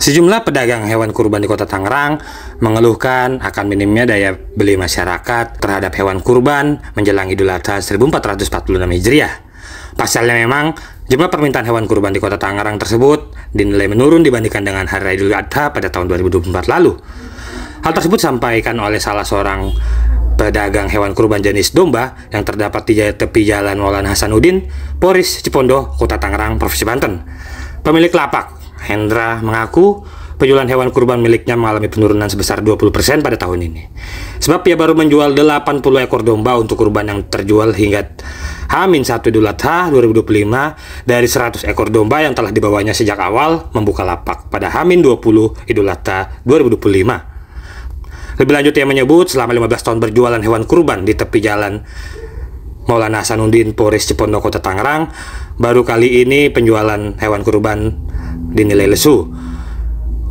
Sejumlah pedagang hewan kurban di Kota Tangerang mengeluhkan akan minimnya daya beli masyarakat terhadap hewan kurban menjelang Idul Adha 1446 Hijriah. Pasalnya memang jumlah permintaan hewan kurban di Kota Tangerang tersebut dinilai menurun dibandingkan dengan Hari Raya Idul Adha pada tahun 2024 lalu. Hal tersebut disampaikan oleh salah seorang pedagang hewan kurban jenis domba yang terdapat di tepi Jalan Maulana Hasanuddin, Poris, Cipondo, Kota Tangerang, Provinsi Banten. Pemilik lapak, Hendra, mengaku penjualan hewan kurban miliknya mengalami penurunan sebesar 20% pada tahun ini. Sebab ia baru menjual 80 ekor domba untuk kurban yang terjual hingga H-1 Idul Adha 2025 dari 100 ekor domba yang telah dibawanya sejak awal membuka lapak pada H-20 Idul Adha 2025. Lebih lanjut, ia menyebut selama 15 tahun berjualan hewan kurban di tepi jalan Maulana Hasanuddin, Poris, Cipondo, Kota Tangerang, baru kali ini penjualan hewan kurban dinilai lesu.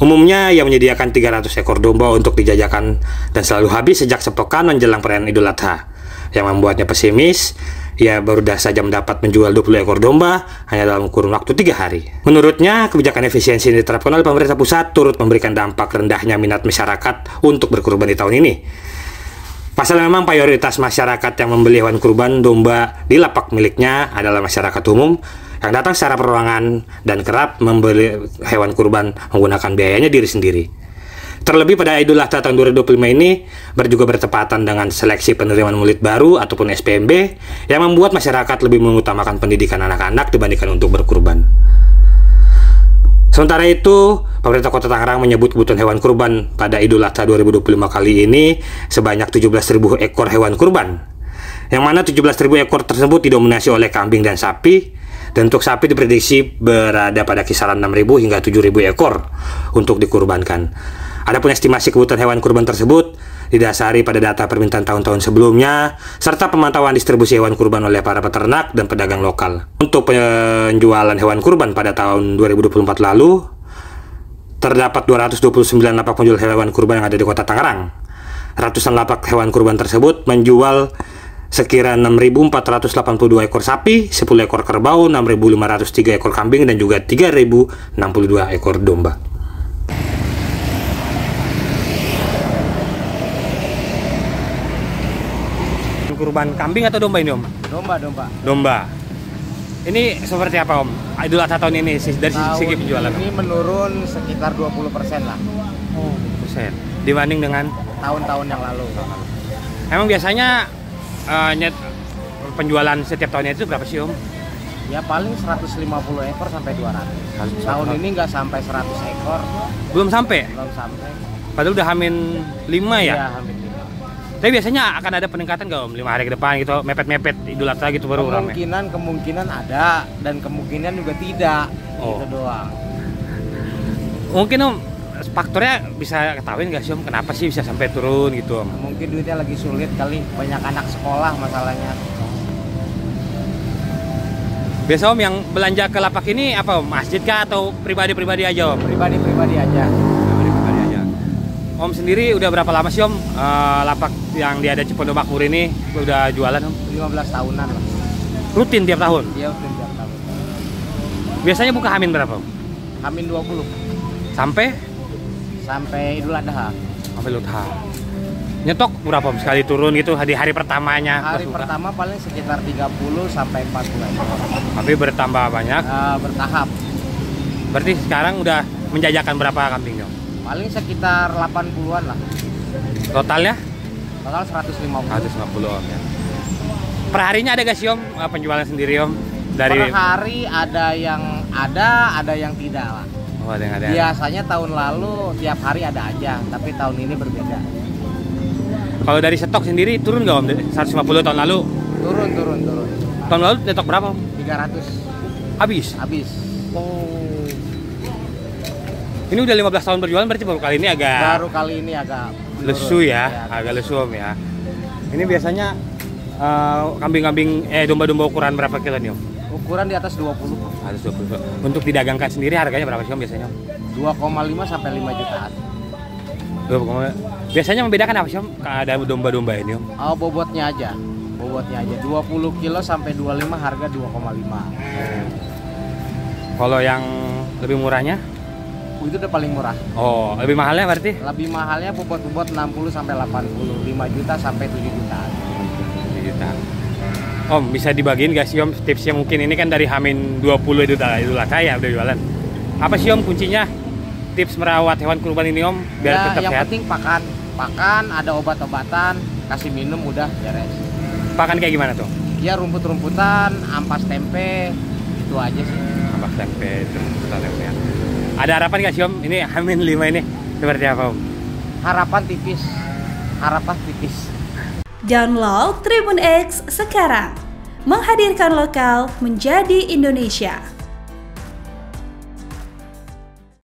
Umumnya ia menyediakan 300 ekor domba untuk dijajakan dan selalu habis sejak sepekan menjelang perayaan Idul Adha. Yang membuatnya pesimis, ia baru saja mendapat menjual 20 ekor domba hanya dalam kurun waktu 3 hari. Menurutnya, kebijakan efisiensi yang diterapkan oleh pemerintah pusat turut memberikan dampak rendahnya minat masyarakat untuk berkurban di tahun ini. Pasalnya memang mayoritas masyarakat yang membeli hewan kurban domba di lapak miliknya adalah masyarakat umum yang datang secara perorangan dan kerap membeli hewan kurban menggunakan biayanya diri sendiri. Terlebih pada Idul Adha tahun 2025 ini juga bertepatan dengan seleksi penerimaan murid baru ataupun SPMB yang membuat masyarakat lebih mengutamakan pendidikan anak-anak dibandingkan untuk berkurban. Sementara itu, pemerintah Kota Tangerang menyebut kebutuhan hewan kurban pada Idul Adha 2025 kali ini sebanyak 17.000 ekor hewan kurban, yang mana 17.000 ekor tersebut didominasi oleh kambing dan sapi, dan untuk sapi diprediksi berada pada kisaran 6.000 hingga 7.000 ekor untuk dikurbankan. Adapun estimasi kebutuhan hewan kurban tersebut didasari pada data permintaan tahun-tahun sebelumnya serta pemantauan distribusi hewan kurban oleh para peternak dan pedagang lokal. Untuk penjualan hewan kurban pada tahun 2024 lalu terdapat 229 lapak penjual hewan kurban yang ada di Kota Tangerang. Ratusan lapak hewan kurban tersebut menjual sekira 6.482 ekor sapi, 10 ekor kerbau, 6.503 ekor kambing, dan juga 3.062 ekor domba. Kurban kambing atau domba ini, Om? Domba. Ini seperti apa, Om? Idul Adha tahun ini dari segi penjualan? Ini menurun sekitar 20% lah. Oh, persen. Dibanding dengan tahun-tahun yang lalu. Emang biasanya penjualan setiap tahunnya itu berapa sih, Om? Ya paling 150 ekor sampai 200. Tahun ini nggak sampai 100 ekor. Belum sampai? Belum sampai. Padahal udah H-5 ya? Iya, H-5. Tapi biasanya akan ada peningkatan nggak, Om? 5 hari ke depan gitu, mepet-mepet Idul Adha gitu baru ramai? Kemungkinan ada, dan kemungkinan juga tidak. Gitu doang. Mungkin, Om, faktornya bisa ketahuin nggak sih, Om? Kenapa sih bisa sampai turun gitu, Om? Mungkin duitnya lagi sulit kali, banyak anak sekolah masalahnya. Biasa, Om, yang belanja ke lapak ini apa, Om? Masjid kah atau pribadi-pribadi aja, Om? Pribadi-pribadi aja. Om sendiri udah berapa lama sih, Om, lapak yang ada Cipondo Makmur ini udah jualan, Om? 15 tahunan lah. Rutin tiap tahun? Iya, rutin tiap tahun. Biasanya buka H-min berapa, Om? H-min 20. Sampai Idul Adha. Sampai Idul Adha. Nyetok berapa, Om, sekali turun gitu di hari pertamanya? Hari pertama paling sekitar 30 sampai 40 ekor. Tapi bertambah banyak? Bertahap. Berarti sekarang udah menjajakan berapa kambing, Om? Paling sekitar 80-an lah. Totalnya? Total 150. 150, Om, ya. Per harinya ada gak sih, Om, penjualan sendiri, Om? Per hari ada yang tidak lah. Oh, ada yang ada. Biasanya tahun lalu tiap hari ada aja, tapi tahun ini berbeda. Kalau dari stok sendiri turun gak, Om? 150 tahun lalu? Turun. Tahun lalu stok berapa, Om? 300. Habis? Oh. Ini udah 15 tahun berjualan, berarti baru kali ini agak lesu ya, agak lesu, Om, ya. Ini biasanya domba-domba ukuran berapa kilo nih, Om? Ukuran di atas 20. Atas 20. Untuk didagangkan sendiri harganya berapa sih, Om, biasanya? 2,5 sampai 5 jutaan. Biasanya membedakan apa sih, Om, ada domba-domba ini, Om? Oh, bobotnya aja. 20 kilo sampai 25 harga 2,5. Kalau yang lebih murahnya? Itu udah paling murah. Oh, lebih mahalnya berarti? Lebih mahalnya bobot 60 sampai 80, 5 juta sampai 7 juta. 7 juta. Om, bisa dibagiin gak sih Om tipsnya, mungkin ini kan dari H-20 Idul Adha ya udah jualan. Apa sih Om kuncinya? Tips merawat hewan kurban ini Om biar Ya, tetap yang sehat. penting pakan, ada obat-obatan, kasih minum, udah beres. Pakan kayak gimana tuh? Ya rumput-rumputan, ampas tempe, itu aja sih. Ampas tempe, rumputan tempe. Ada harapan gak sih Om? Ini H-5 ini seperti apa Om? Harapan tipis. Download Tribun X sekarang, menghadirkan lokal menjadi Indonesia.